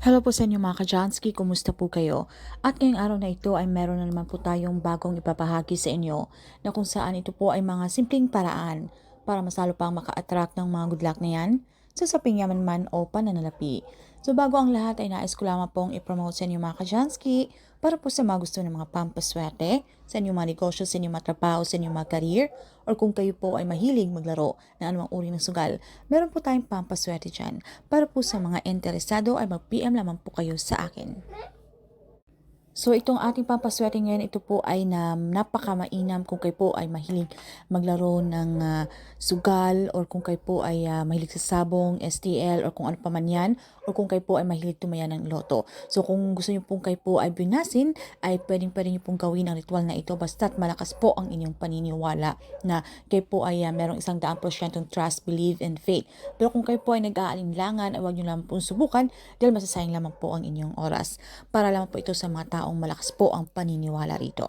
Hello po sa inyo mga ka-Jansky, kumusta po kayo? At ngayong araw na ito ay meron na naman po tayong bagong ipapahagi sa inyo na kung saan ito po ay mga simpleng paraan para mas lalo pang maka-attract ng mga good luck na yan sa saping yaman man o pananalapi. So bago ang lahat ay nais ko lamang pong ipromote sa inyo mga ka-Jansky para po sa mga gusto ng mga pampaswerte, sa inyong mga negosyo, sa inyong mga trabaho, sa inyong mga career, or kung kayo po ay mahilig maglaro ng anumang uri ng sugal, meron po tayong pampaswerte dyan. Para po sa mga interesado ay mag-PM lamang po kayo sa akin. So itong ating pampaswerte ngayon, ito po ay napakamainam kung kayo po ay mahilig maglaro ng sugal, or kung kayo po ay mahilig sa sabong, STL, or kung ano pa man yan, or kung kayo po ay mahilig tumaya ng loto. So kung gusto niyo pong kayo po ay binasin, ay pwedeng niyo pong gawin ang ritual na ito basta't malakas po ang inyong paniniwala na kayo po ay merong 100% trust, believe, and faith. Pero kung kayo po ay nag-aalinlangan, ay huwag niyo lang pong subukan dahil masasayang lamang po ang inyong oras. Para lamang po ito sa mga taong malakas po ang paniniwala rito.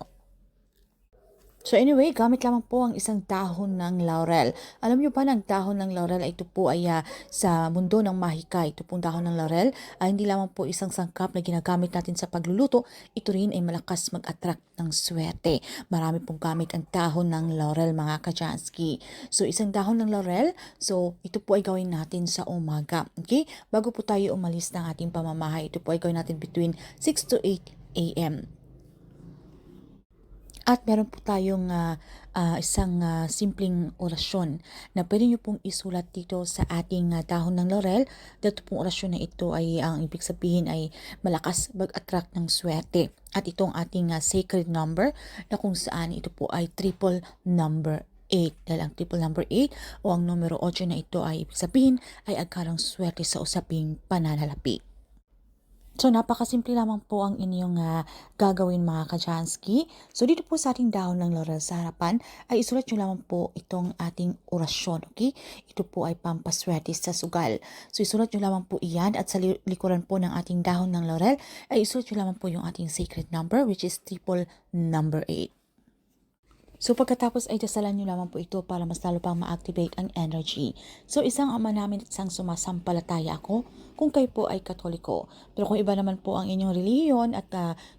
So anyway, gamit lamang po ang isang dahon ng laurel. Alam niyo ba na ang dahon ng laurel ay ito po ay sa mundo ng mahika. Ito pong dahon ng laurel ay hindi lamang po isang sangkap na ginagamit natin sa pagluluto. Ito rin ay malakas mag-attract ng swerte. Marami pong gamit ang dahon ng laurel mga ka-Jansky. So isang dahon ng laurel, so ito po ay gawin natin sa umaga. Okay? Bago po tayo umalis ng ating pamamahay, ito po ay gawin natin between 6 to 8 a.m. At meron po tayong isang simpleng orasyon na pwede nyo pong isulat dito sa ating dahon ng laurel. Dito pong orasyon na ito ay ang ibig sabihin ay malakas mag-attract ng swerte. At itong ating sacred number na kung saan ito po ay triple number 8. Dahil ang triple number 8 o ang numero 8 na ito ay ibig sabihin ay agkarang swerte sa usaping pananalapi. So, napakasimple lamang po ang inyong gagawin mga ka-Jansky. So, dito po sa ating dahon ng laurel sa harapan, ay isulat nyo lamang po itong ating orasyon, okay? Ito po ay pampaswerte sa sugal. So, isulat nyo lamang po iyan at sa likuran po ng ating dahon ng laurel, ay isulat nyo lamang po yung ating sacred number, which is triple number 8. So pagkatapos ay dasalan nyo lamang po ito para mas lalo pang ma-activate ang energy. So isang ama namin at isang sumasampalataya ako kung kayo po ay Katoliko. Pero kung iba naman po ang inyong reliyon at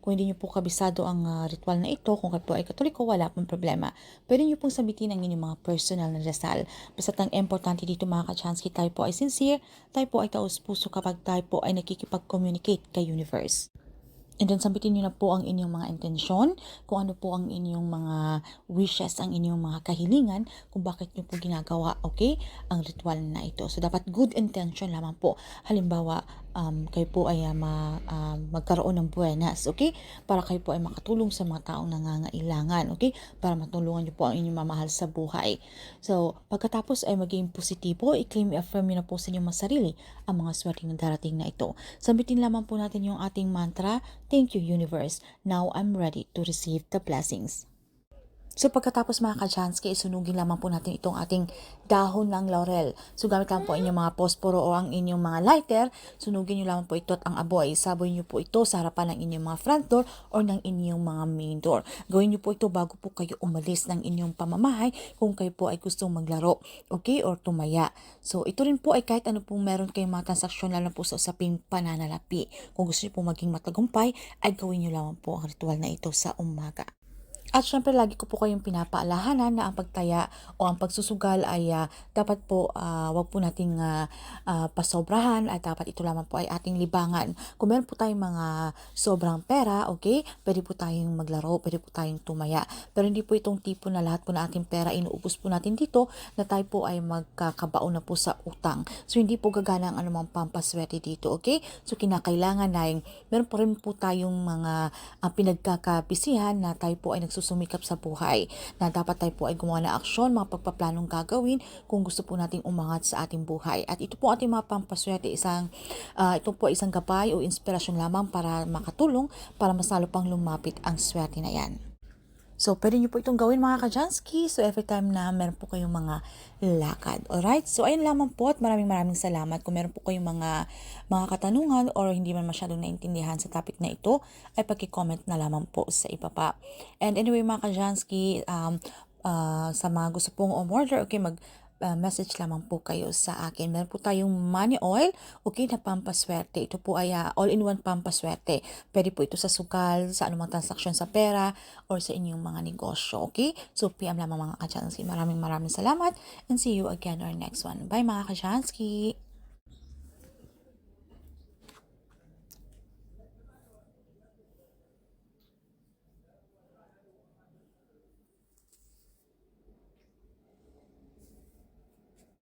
kung hindi nyo po kabisado ang ritual na ito, kung kayo po ay Katoliko, wala pong problema. Pwede nyo pong sabitin ang inyong mga personal na dasal. Basta ang importante dito mga ka-Chansky, tayo po ay sincere, tayo po ay taos-puso kapag tayo po ay nakikipag-communicate kay universe. And then, sabitin nyo na po ang inyong mga intensyon, kung ano po ang inyong mga wishes, ang inyong mga kahilingan, kung bakit nyo po ginagawa, okay, ang ritual na ito. So, dapat good intention lamang po. Halimbawa, kayo po ay magkaroon ng buenas, okay? Para kayo po ay makatulong sa mga taong nangangailangan, okay? Para matulungan nyo po ang inyong mamahal sa buhay. So, pagkatapos ay maging positibo, i-claim, i-affirm nyo na po sa inyong mga sarili ang mga swerteng na darating na ito. Sabitin lamang po natin yung ating mantra, "Thank you, universe. Now I'm ready to receive the blessings." So pagkatapos mga ka-Jansky, isunugin lamang po natin itong ating dahon ng laurel. So gamit lang po inyong mga posporo o ang inyong mga lighter, sunugin nyo lamang po ito at ang aboy. Saboy nyo po ito sa harapan ng inyong mga front door o ng inyong mga main door. Gawin nyo po ito bago po kayo umalis ng inyong pamamahay kung kayo po ay gustong maglaro, okay, or tumaya. So ito rin po ay kahit ano pong meron kayong mga transaksyon lalo po sa usaping pananalapi. Kung gusto nyo po maging matagumpay, ay gawin nyo lamang po ang ritual na ito sa umaga. At syempre, lagi ko po kayong pinapaalahanan na ang pagtaya o ang pagsusugal ay dapat po wag po nating pasobrahan at dapat ito lamang po ay ating libangan. Kung meron po tayong mga sobrang pera, okay, pwede po tayong maglaro, pwede po tayong tumaya. Pero hindi po itong tipo na lahat po na ating pera inuubos po natin dito na tayo po ay magkakabaon na po sa utang. So, hindi po gagana ang anumang pampaswerte dito, okay? So, kinakailangan na meron po rin po tayong mga pinagkakabisihan na tayo po ay nagsusumikap sa buhay, na dapat tayo po ay gumawa ng aksyon, mga pagpaplanong gagawin kung gusto po nating umangat sa ating buhay. At ito po ating mga pampaswerte, ito po isang gabay o inspirasyon lamang para makatulong para mas lalo pang lumapit ang swerte na yan. So, pwede nyo po itong gawin mga ka-Jansky. So, every time na meron po kayong mga lakad. Alright? So, ayun lamang po at maraming salamat. Kung meron po kayong mga katanungan or hindi man masyadong naintindihan sa topic na ito, ay pag-comment na lamang po sa ibaba. And anyway mga ka-Jansky, sa mga gusto pong umorder, okay, message lamang po kayo sa akin. Meron po tayong money oil, okay, na pampaswerte. Ito po ay all-in-one pampaswerte. Pwede po ito sa sugal, sa anumang transaksyon sa pera, or sa inyong mga negosyo, okay? So, PM lamang mga ka-Chansky. Maraming salamat and see you again on our next one. Bye mga ka-Chansky!